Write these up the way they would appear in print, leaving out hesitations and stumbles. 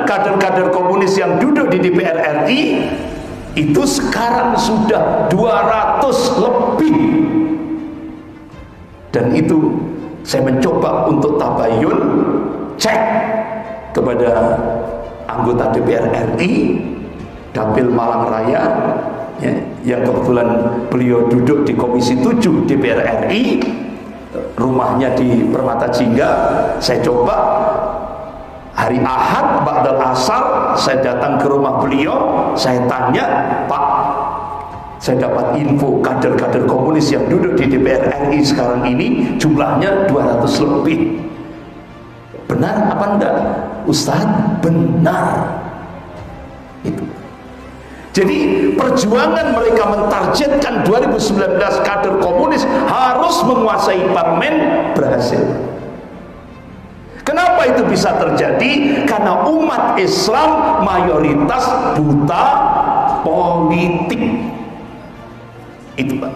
kader-kader komunis yang duduk di DPR RI itu sekarang sudah 200 lebih. Dan itu saya mencoba untuk tabayun, cek kepada anggota DPR RI Dapil Malang Raya ya, yang kebetulan beliau duduk di Komisi 7 DPR RI, rumahnya di Permata Jingga. Saya coba hari Ahad ba'dal asar saya datang ke rumah beliau, saya tanya, Pak, saya dapat info kader-kader komunis yang duduk di DPR RI sekarang ini jumlahnya 200 lebih. Benar apa enggak? Ustadz, benar. Itu. Jadi perjuangan mereka mentargetkan 2019 kader komunis harus menguasai parlemen berhasil. Kenapa itu bisa terjadi? Karena umat Islam mayoritas buta politik. Itu Pak.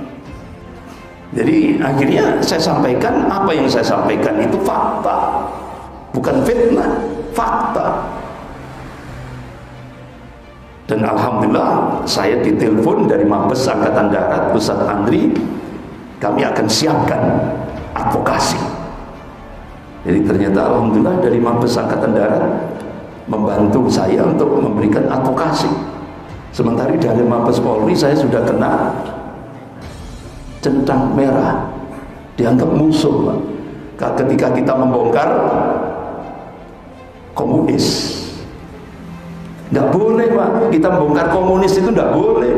Jadi akhirnya saya sampaikan apa yang saya sampaikan itu fakta, bukan fitnah, fakta. Dan alhamdulillah saya ditelepon dari Mabes Angkatan Darat, Ustadz Andri, kami akan siapkan advokasi. Jadi ternyata alhamdulillah dari Mabes Angkatan Darat membantu saya untuk memberikan advokasi. Sementara dari Mabes Polri saya sudah kena centang merah, dianggap musuh Pak. Ketika kita membongkar komunis, nggak boleh Pak, kita membongkar komunis itu nggak boleh.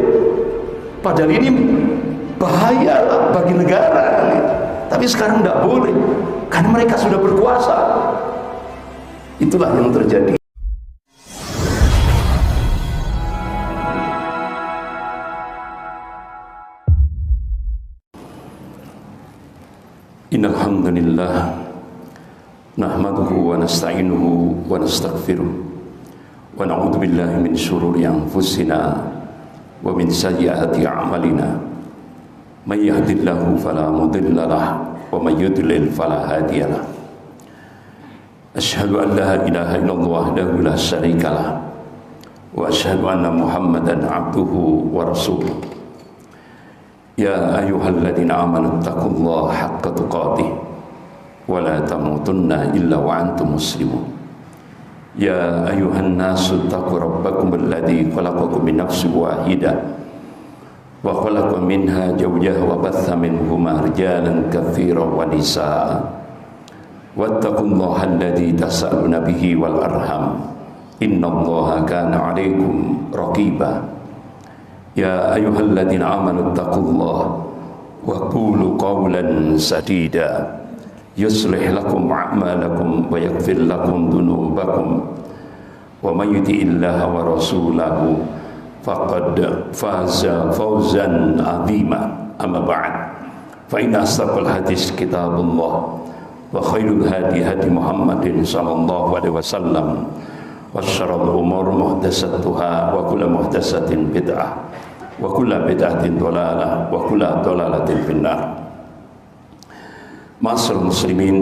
Padahal ini bahaya lah bagi negara. Tapi sekarang nggak boleh, karena mereka sudah berkuasa. Itulah yang terjadi. Innal hamdalillah nahmaduhu wa nasta'inuhu wa nastaghfiruh wa na'udzu billahi min syururi anfusina wa min sayyiati a'malina. May yahdihillahu fala mudilla lahu wa may yudlil fala hadiya lahu. Asyhadu an la ilaha illallah wahdahu la syarika lahu wa asyhadu anna Muhammadan abduhu wa rasuluh. Ya ayyuhalladzina amanu taqullaha haqqa tuqatih wa la tamutunna illa wa antum muslimun. Ya ayyuhan nasu taqu rabbakum alladzi khalaqakum min nafsin wahidah wa khalaqa minha zawjaha wa batha minhuma rijalan katsiran wa nisaa wattaqullaha alladzi tasaaluna bihi wal arham innallaha kana 'alaikum raqiba. Ya ayyuhalladzina amanu taqullaha wa qulu qawlan sadida yuslih lakum a'malakum wa yaghfir lakum dhunubakum wa may yuti'illaha wa rasulahu faqad faza fawzan 'azima. Amma ba'd, fa inna asdaqal hadits kitabullah wa khairul hadi hadi Muhammadin sallallahu alaihi wasallam wa syarrul umur muhdatsatuha wa kullu muhdatsatin bid'ah wa kullu bid'atin dhalalah wa kullu dhalalatin finnar. Ma'asyiral muslimin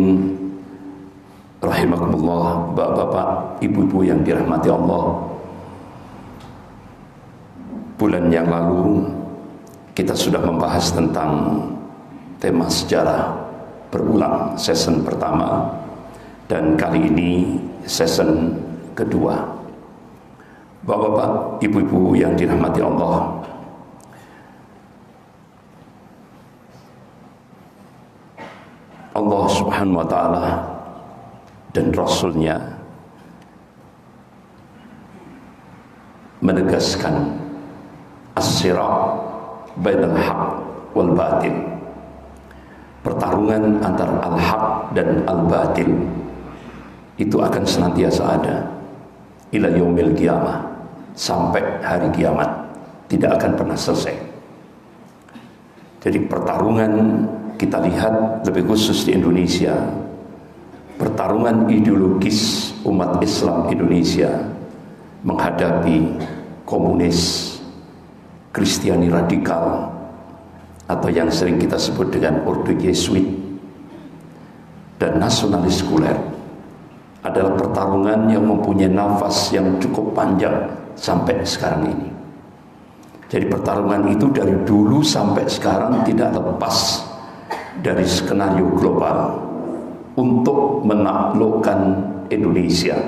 rahimakumullah, bapak-bapak, ibu-ibu yang dirahmati Allah. Bulan yang lalu kita sudah membahas tentang tema sejarah berulang, season pertama, dan kali ini season kedua. Bapak-bapak, ibu-ibu yang dirahmati Allah, Allah subhanahu wa ta'ala dan Rasulnya menegaskan as-sirat bainal haq wal batil, pertarungan antara al-haq dan al-batil itu akan senantiasa ada ila yaumil qiyamah, sampai hari kiamat, tidak akan pernah selesai. Jadi pertarungan kita lihat lebih khusus di Indonesia, pertarungan ideologis umat Islam Indonesia menghadapi komunis, Kristiani radikal, atau yang sering kita sebut dengan Ordo Yesuit, dan nasionalis sekuler adalah pertarungan yang mempunyai nafas yang cukup panjang sampai sekarang ini. Jadi pertarungan itu dari dulu sampai sekarang tidak lepas dari skenario global untuk menaklukkan Indonesia,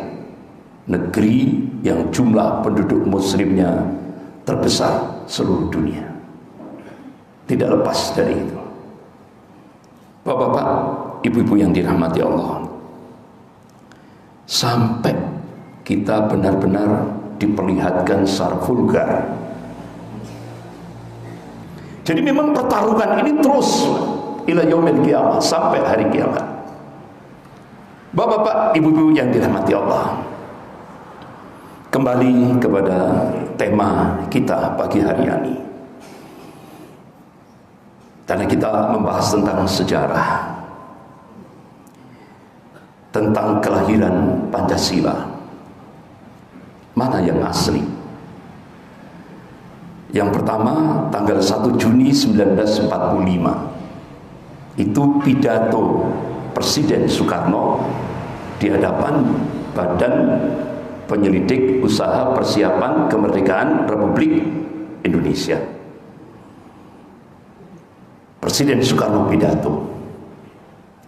negeri yang jumlah penduduk muslimnya terbesar seluruh dunia. Tidak lepas dari itu. Bapak-bapak, ibu-ibu yang dirahmati Allah, sampai kita benar-benar diperlihatkan secara vulgar. Jadi memang pertarungan ini terus ila yaumil qiyamah, sampai hari kiamat. Bapak-bapak, ibu-ibu yang dirahmati Allah, kembali kepada tema kita pagi hari ini. Karena kita membahas tentang sejarah, tentang kelahiran Pancasila. Mana yang asli? Yang pertama, tanggal 1 Juni 1945, itu pidato Presiden Soekarno di hadapan Badan Penyelidik Usaha Persiapan Kemerdekaan Republik Indonesia. Presiden Soekarno pidato.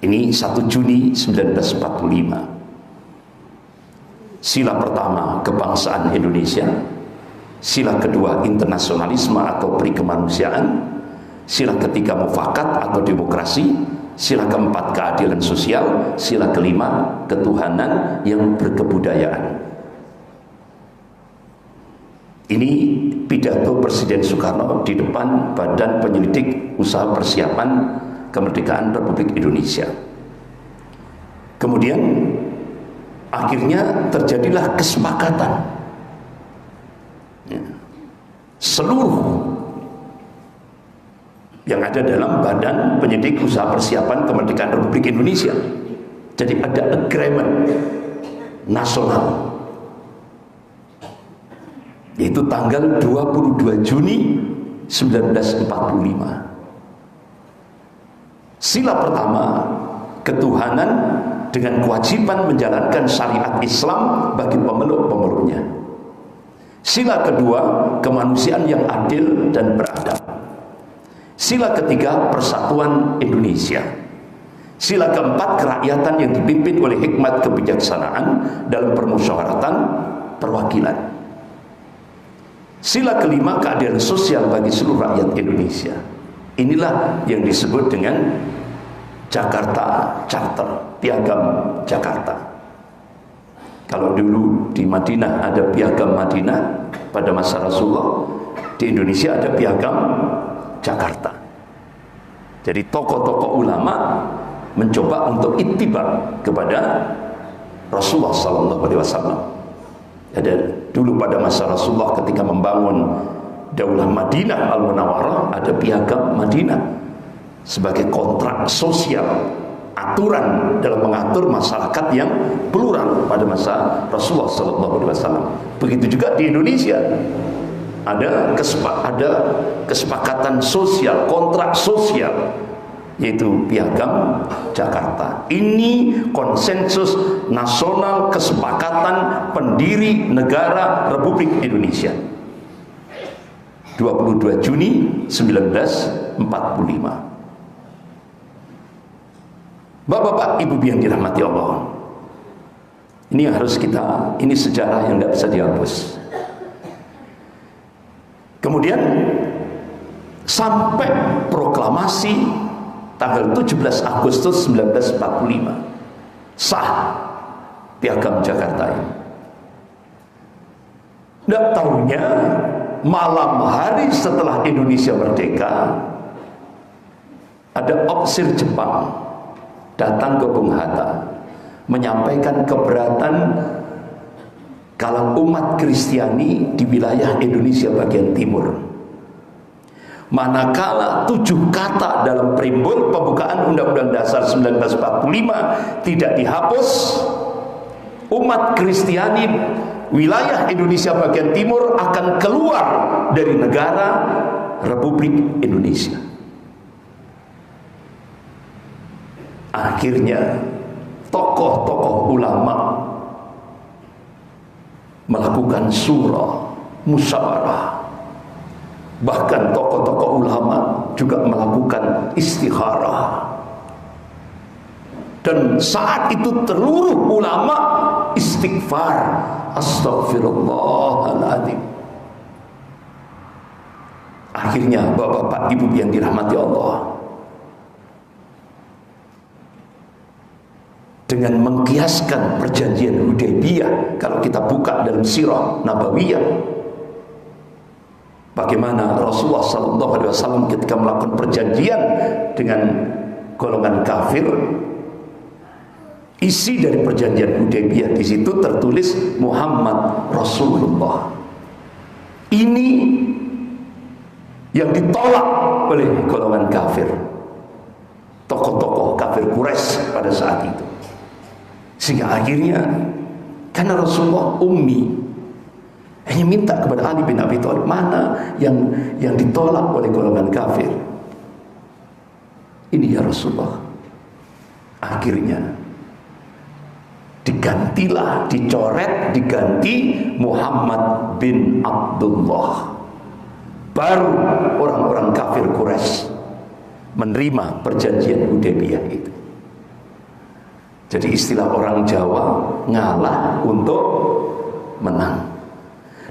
Ini 1 Juni 1945. Sila pertama, kebangsaan Indonesia. Sila kedua, internasionalisme atau perikemanusiaan. Sila ketiga, mufakat atau demokrasi. Sila keempat, keadilan sosial. Sila kelima, ketuhanan yang berkebudayaan. Ini pidato Presiden Soekarno di depan Badan Penyelidik Usaha Persiapan Kemerdekaan Republik Indonesia. Kemudian akhirnya terjadilah kesepakatan seluruh yang ada dalam Badan Penyelidik Usaha Persiapan Kemerdekaan Republik Indonesia. Jadi ada agreement nasional, yaitu tanggal 22 Juni 1945. Sila pertama, ketuhanan dengan kewajiban menjalankan syariat Islam bagi pemeluk-pemeluknya. Sila kedua, kemanusiaan yang adil dan beradab. Sila ketiga, persatuan Indonesia. Sila keempat, kerakyatan yang dipimpin oleh hikmat kebijaksanaan dalam permusyawaratan perwakilan. Sila kelima, keadilan sosial bagi seluruh rakyat Indonesia. Inilah yang disebut dengan Jakarta Charter, Piagam Jakarta. Kalau dulu di Madinah ada Piagam Madinah pada masa Rasulullah, di Indonesia ada Piagam Jakarta. Jadi tokoh-tokoh ulama mencoba untuk ittiba kepada Rasulullah SAW. Ada dulu pada masa Rasulullah ketika membangun Daulah Madinah Al-Munawwarah, ada Piagam Madinah sebagai kontrak sosial, aturan dalam mengatur masyarakat yang plural pada masa Rasulullah SAW. Begitu juga di Indonesia ada kesepakatan sosial, kontrak sosial, yaitu Piagam Jakarta. Ini konsensus nasional kesepakatan pendiri negara Republik Indonesia. 22 Juni 1945. Bapak-bapak, ibu yang dirahmati Allah, ini yang harus kita, ini sejarah yang tidak bisa dihapus. Kemudian sampai proklamasi tanggal 17 Agustus 1945 sah Piagam Jakarta ini. Tidak tahunya malam hari setelah Indonesia merdeka, ada opsir Jepang datang ke Bung Hatta menyampaikan keberatan kalau umat Kristiani di wilayah Indonesia bagian timur, manakala 7 kata dalam preambul pembukaan Undang-Undang Dasar 1945 tidak dihapus, umat Kristiani wilayah Indonesia bagian timur akan keluar dari negara Republik Indonesia. Akhirnya tokoh-tokoh ulama melakukan surah, musyawarah. Bahkan tokoh-tokoh ulama juga melakukan istikharah. Dan saat itu seluruh ulama istighfar, astagfirullahaladzim. Akhirnya bapak-bapak, ibu yang dirahmati Allah, dengan mengkiaskan perjanjian Hudaybiyah, kalau kita buka dalam sirah Nabawiyah, bagaimana Rasulullah SAW ketika melakukan perjanjian dengan golongan kafir, isi dari perjanjian Hudaybiyah di situ tertulis Muhammad Rasulullah. Ini yang ditolak oleh golongan kafir, tokoh-tokoh kafir Quraisy pada saat itu. Sehingga akhirnya, karena Rasulullah ummi, hanya minta kepada Ali bin Abi Thalib, mana yang ditolak oleh golongan kafir. Ini ya Rasulullah. Akhirnya digantilah, dicoret, diganti Muhammad bin Abdullah. Baru orang-orang kafir Quraisy menerima perjanjian Hudaybiyah itu. Jadi istilah orang Jawa, ngalah untuk menang.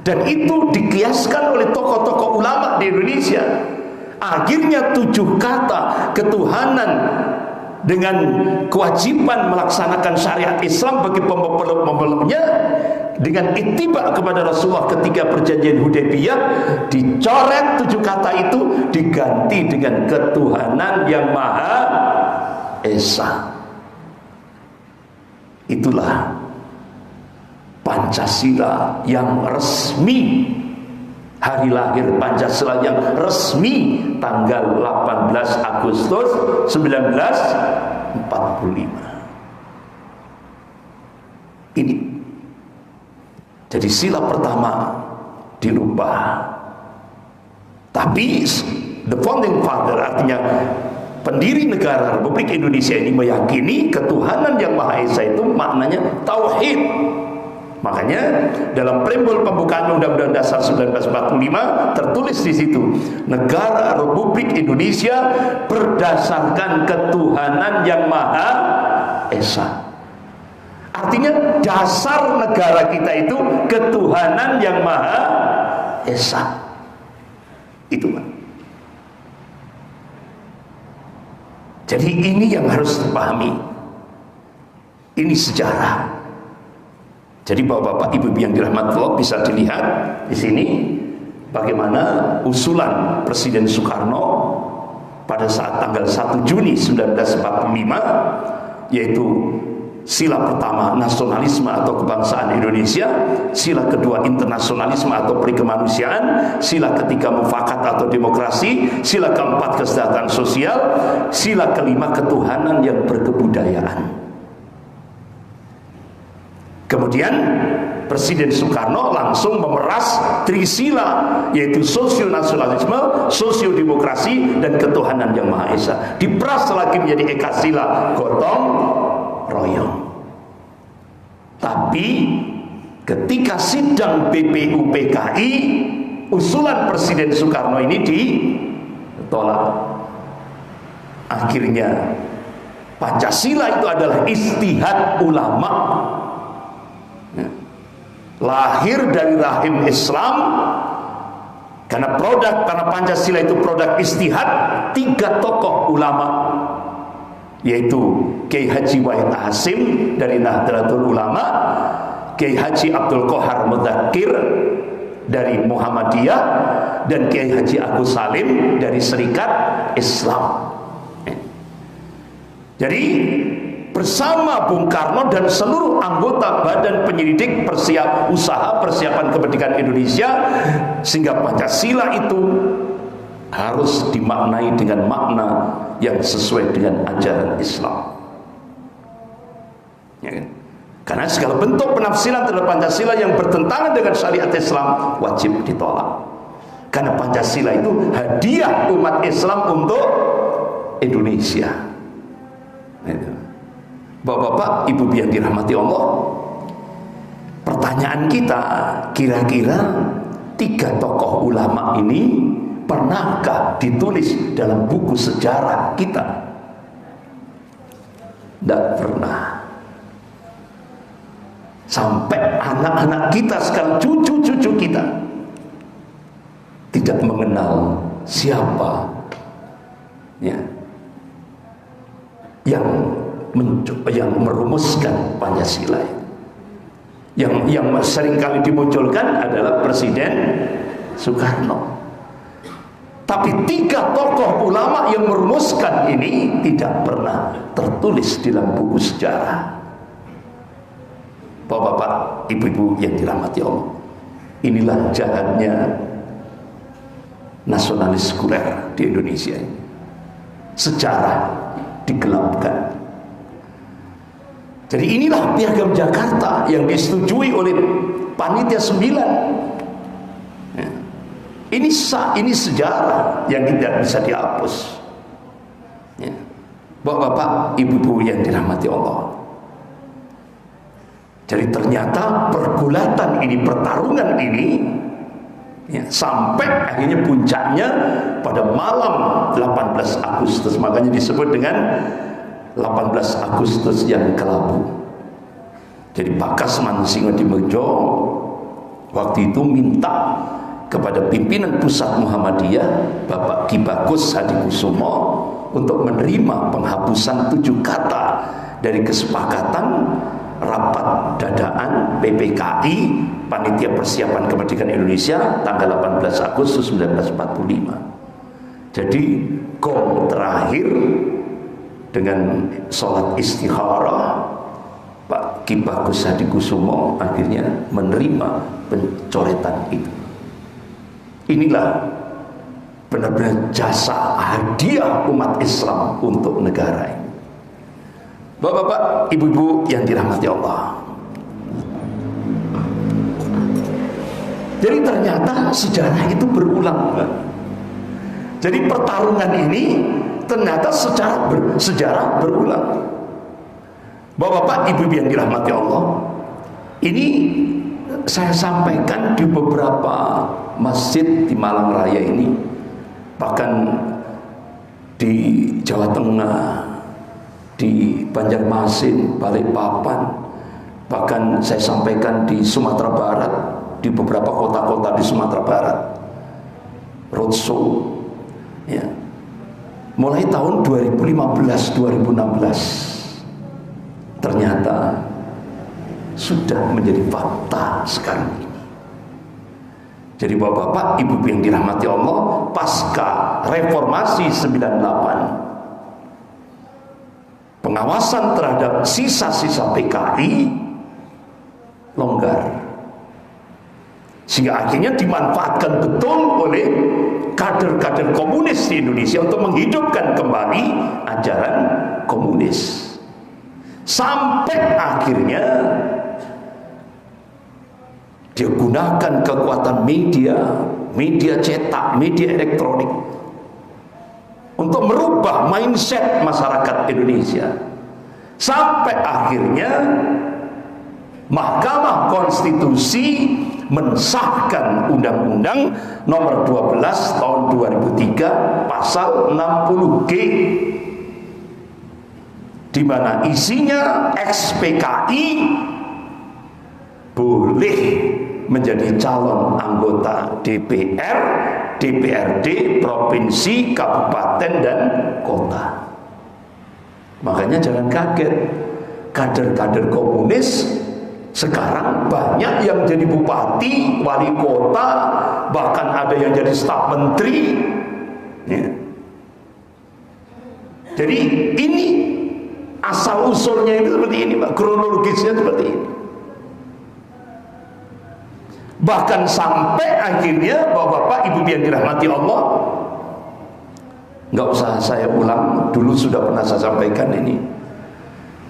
Dan itu dikiaskan oleh tokoh-tokoh ulama di Indonesia. Akhirnya 7 kata ketuhanan dengan kewajiban melaksanakan syariat Islam bagi pembelumnya, dengan ittiba kepada Rasulullah ketika perjanjian Hudaybiyah, dicoret 7 kata itu, diganti dengan ketuhanan yang Maha Esa. Itulah Pancasila yang resmi, hari lahir Pancasila yang resmi tanggal 18 Agustus 1945. Ini jadi sila pertama dirubah. Tapi the founding father, artinya pendiri negara Republik Indonesia ini, meyakini ketuhanan yang Maha Esa itu maknanya tauhid. Makanya dalam preambul pembukaan Undang-Undang Dasar 1945 tertulis di situ, negara Republik Indonesia berdasarkan ketuhanan yang Maha Esa. Artinya dasar negara kita itu ketuhanan yang Maha Esa. Itu Pak. Jadi ini yang harus dipahami. Ini sejarah. Jadi bapak-bapak, ibu-ibu yang dirahmati Allah, bisa dilihat di sini bagaimana usulan Presiden Soekarno pada saat tanggal 1 Juni 1945, yaitu sila pertama nasionalisme atau kebangsaan Indonesia, sila kedua internasionalisme atau perikemanusiaan, sila ketiga mufakat atau demokrasi, sila keempat kesejahteraan sosial, sila kelima ketuhanan yang berkebudayaan. Kemudian Presiden Soekarno langsung memeras trisila, yaitu sosio-nasionalisme, sosio-demokrasi, dan ketuhanan yang Maha Esa. Diperas lagi menjadi ekasila, gotong royong. Tapi ketika sidang BPUPKI, usulan Presiden Soekarno ini ditolak. Akhirnya Pancasila itu adalah istihad ulama, lahir dari rahim Islam, karena Pancasila itu produk istihad 3 tokoh ulama, yaitu Kiai Haji Wahid Hasim dari Nahdlatul Ulama, Kiai Haji Abdul Qohar Mudzakkir dari Muhammadiyah, dan Kiai Haji Agus Salim dari Serikat Islam. Jadi bersama Bung Karno dan seluruh anggota Badan Penyelidik Usaha Persiapan Kemerdekaan Indonesia, sehingga Pancasila itu harus dimaknai dengan makna yang sesuai dengan ajaran Islam, ya kan? Karena segala bentuk penafsiran terhadap Pancasila yang bertentangan dengan syariat Islam wajib ditolak. Karena Pancasila itu hadiah umat Islam untuk Indonesia. Bapak-bapak, ibu yang dirahmati Allah, pertanyaan kita, kira-kira 3 tokoh ulama ini pernahkah ditulis dalam buku sejarah kita? Tidak pernah. Sampai anak-anak kita sekarang, cucu-cucu kita tidak mengenal siapa ya yang merumuskan Pancasila. Yang sering kali dimunculkan adalah Presiden Soekarno. Tapi 3 tokoh ulama yang merumuskan ini tidak pernah tertulis dalam buku sejarah. Bapak-bapak, ibu-ibu yang dirahmati Allah, inilah jahatnya nasionalis sekuler di Indonesia ini. Sejarah digelapkan. Jadi inilah Piagam Jakarta yang disetujui oleh Panitia 9 ya. Ini sejarah yang tidak bisa dihapus ya. Bapak-bapak, ibu-ibu yang dirahmati Allah, jadi ternyata pergulatan ini, pertarungan ini ya, sampai akhirnya puncaknya pada malam 18 Agustus. Makanya disebut dengan 18 Agustus yang kelabu. Jadi Pak Kasman Singodimorjo waktu itu minta kepada pimpinan pusat Muhammadiyah, Bapak Ki Bagus Hadikusumo, untuk menerima penghapusan 7 kata dari kesepakatan rapat dadaan PPKI, Panitia Persiapan Kemerdekaan Indonesia, tanggal 18 Agustus 1945. Jadi gong terakhir dengan sholat istikharah, Pak Ki Bagus Hadikusumo akhirnya menerima pencoretan itu. Inilah benar-benar jasa hadiah umat Islam untuk negara ini. Bapak-bapak, ibu-ibu yang dirahmati Allah, jadi ternyata sejarah itu berulang. Jadi pertarungan ini ternyata sejarah berulang. Bapak-bapak, ibu-ibu yang dirahmati Allah, ini saya sampaikan di beberapa masjid di Malang Raya ini, bahkan di Jawa Tengah, di Banjarmasin, Balikpapan, bahkan saya sampaikan di Sumatera Barat, di beberapa kota-kota di Sumatera Barat, roadshow ya. Mulai tahun 2015-2016 ternyata sudah menjadi fakta sekarang ini. Jadi bapak-bapak, ibu yang dirahmati Allah, pasca reformasi 98, pengawasan terhadap sisa-sisa PKI longgar, sehingga akhirnya dimanfaatkan betul oleh kader-kader komunis di Indonesia untuk menghidupkan kembali ajaran komunis. Sampai akhirnya dia gunakan kekuatan media cetak, media elektronik untuk merubah mindset masyarakat Indonesia. Sampai akhirnya Mahkamah Konstitusi mensahkan Undang-Undang Nomor 12 Tahun 2003 Pasal 60G, di mana isinya ex-PKI boleh menjadi calon anggota DPR, DPRD, provinsi, kabupaten, dan kota. Makanya jangan kaget, kader-kader komunis sekarang banyak yang jadi bupati, wali kota, bahkan ada yang jadi staf menteri ya. Jadi ini asal usulnya itu seperti ini Pak, kronologisnya seperti ini. Bahkan sampai akhirnya bapak-bapak, ibu yang dirahmati Allah, nggak usah saya ulang, dulu sudah pernah saya sampaikan ini.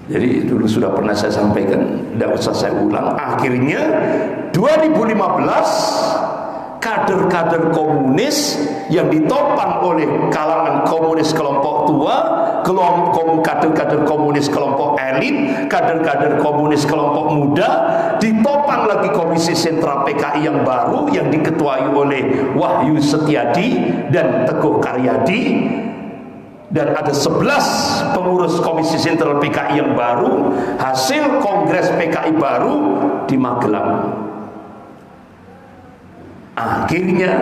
Jadi dulu sudah pernah saya sampaikan, tidak usah saya ulang. Akhirnya 2015 kader-kader komunis yang ditopang oleh kalangan komunis kelompok tua, kader-kader komunis kelompok elit, kader-kader komunis kelompok muda, ditopang lagi Komisi Sentral PKI yang baru yang diketuai oleh Wahyu Setiadi dan Teguh Karyadi, dan ada 11 pengurus Komisi Sentral PKI yang baru, hasil Kongres PKI baru di Magelang. Akhirnya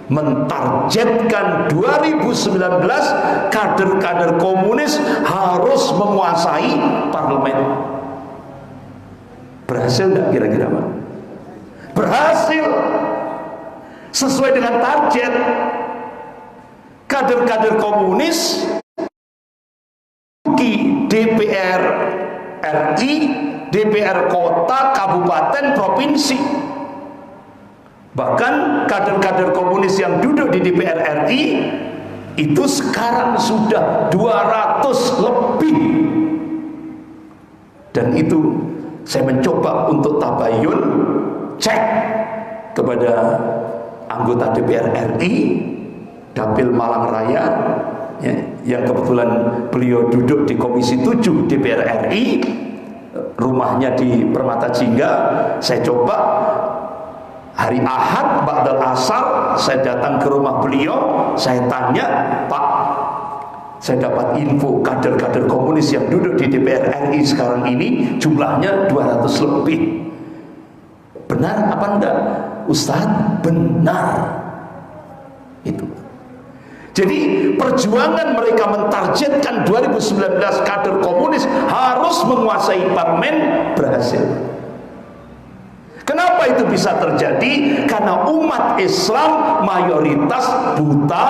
mentargetkan 2019 kader-kader komunis harus menguasai parlemen. Berhasil nggak kira-kira Pak? Berhasil, sesuai dengan target. Kader-kader komunis di DPR RI, DPR kota, kabupaten, provinsi. Bahkan kader-kader komunis yang duduk di DPR RI itu sekarang sudah 200 lebih. Dan itu saya mencoba untuk tabayun, cek kepada anggota DPR RI Dapil Malang Raya, ya, yang kebetulan beliau duduk di Komisi 7 DPR RI, rumahnya di Permata Jingga. Saya coba hari Ahad ba'dal asar, saya datang ke rumah beliau, saya tanya, Pak, saya dapat info kader-kader komunis yang duduk di DPR RI sekarang ini jumlahnya 200 lebih. Benar apa enggak? Ustadz, benar. Itu. Jadi perjuangan mereka mentargetkan 2019 kader komunis harus menguasai parlemen berhasil. Kenapa itu bisa terjadi? Karena umat Islam mayoritas buta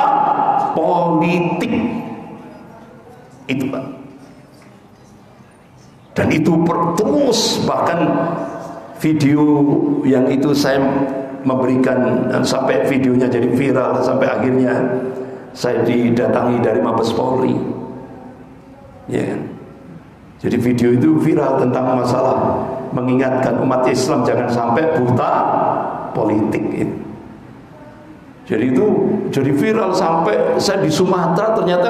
politik. Itu Pak. Dan itu terus, bahkan video yang itu saya memberikan sampai videonya jadi viral, sampai akhirnya saya didatangi dari Mabes Polri. Ya. Jadi video itu viral tentang masalah mengingatkan umat Islam jangan sampai buta politik itu. Jadi itu jadi viral sampai saya di Sumatera, ternyata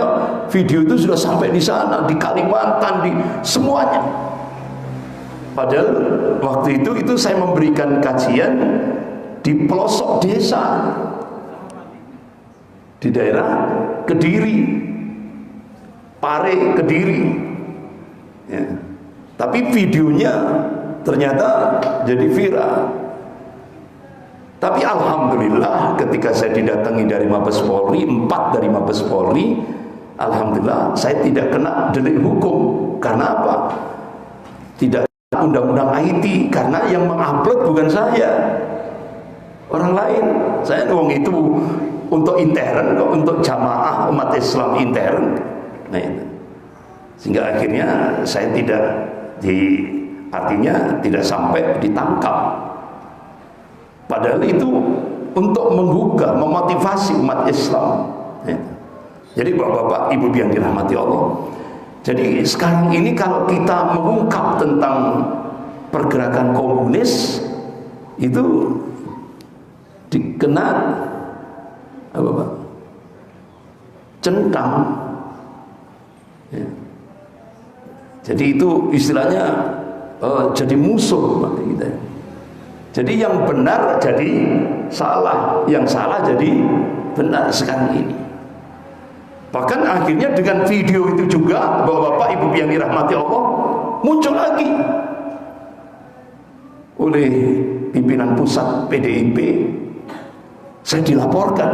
video itu sudah sampai di sana, di Kalimantan, di semuanya. Padahal waktu itu saya memberikan kajian di pelosok desa di daerah Kediri, Pare, Kediri. Ya. Tapi videonya ternyata jadi viral. Tapi alhamdulillah ketika saya didatangi dari Mabes Polri, 4 dari Mabes Polri, alhamdulillah saya tidak kena delik hukum. Karena apa? Tidak undang-undang IT, karena yang mengupload bukan saya, orang lain. Saya ngomong itu untuk intern, untuk jamaah umat Islam intern. Nah itu. Sehingga akhirnya saya tidak artinya tidak sampai ditangkap. Padahal itu untuk menggugah, memotivasi umat Islam. Ya. Jadi bapak-bapak, ibu yang dirahmati Allah. Jadi sekarang ini kalau kita mengungkap tentang pergerakan komunis itu dikena apa Pak? Centang. Ya. Jadi itu istilahnya jadi musuh bagi kita. Jadi yang benar jadi salah, yang salah jadi benar sekarang ini. Bahkan akhirnya dengan video itu juga, bapak-bapak, ibu yang dirahmati Allah, muncul lagi oleh pimpinan pusat PDIP. Saya dilaporkan,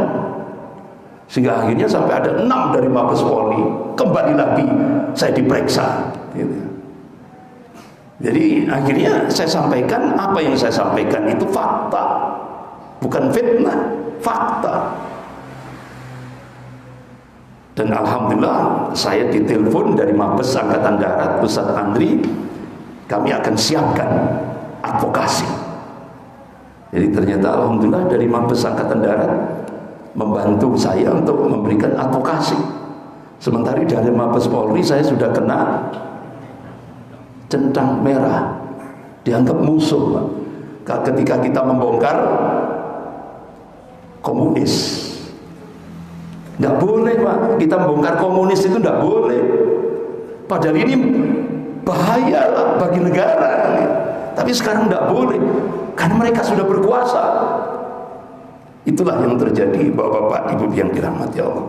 sehingga akhirnya sampai ada 6 dari Mabes Polri kembali lagi saya diperiksa. Jadi akhirnya saya sampaikan apa yang saya sampaikan itu fakta, bukan fitnah, fakta. Dan alhamdulillah saya ditelepon dari Mabes Angkatan Darat Pusat Andri, kami akan siapkan advokasi. Jadi ternyata alhamdulillah dari Mabes Angkatan Darat membantu saya untuk memberikan advokasi. Sementara dari Mabes Polri saya sudah kena centang merah, dianggap musuh Pak. Ketika kita membongkar komunis, Nggak boleh Pak, kita membongkar komunis itu nggak boleh. Padahal ini bahaya lah bagi negara. Tapi sekarang nggak boleh, karena mereka sudah berkuasa. Itulah yang terjadi, Bapak-bapak, Ibu yang dirahmati Allah.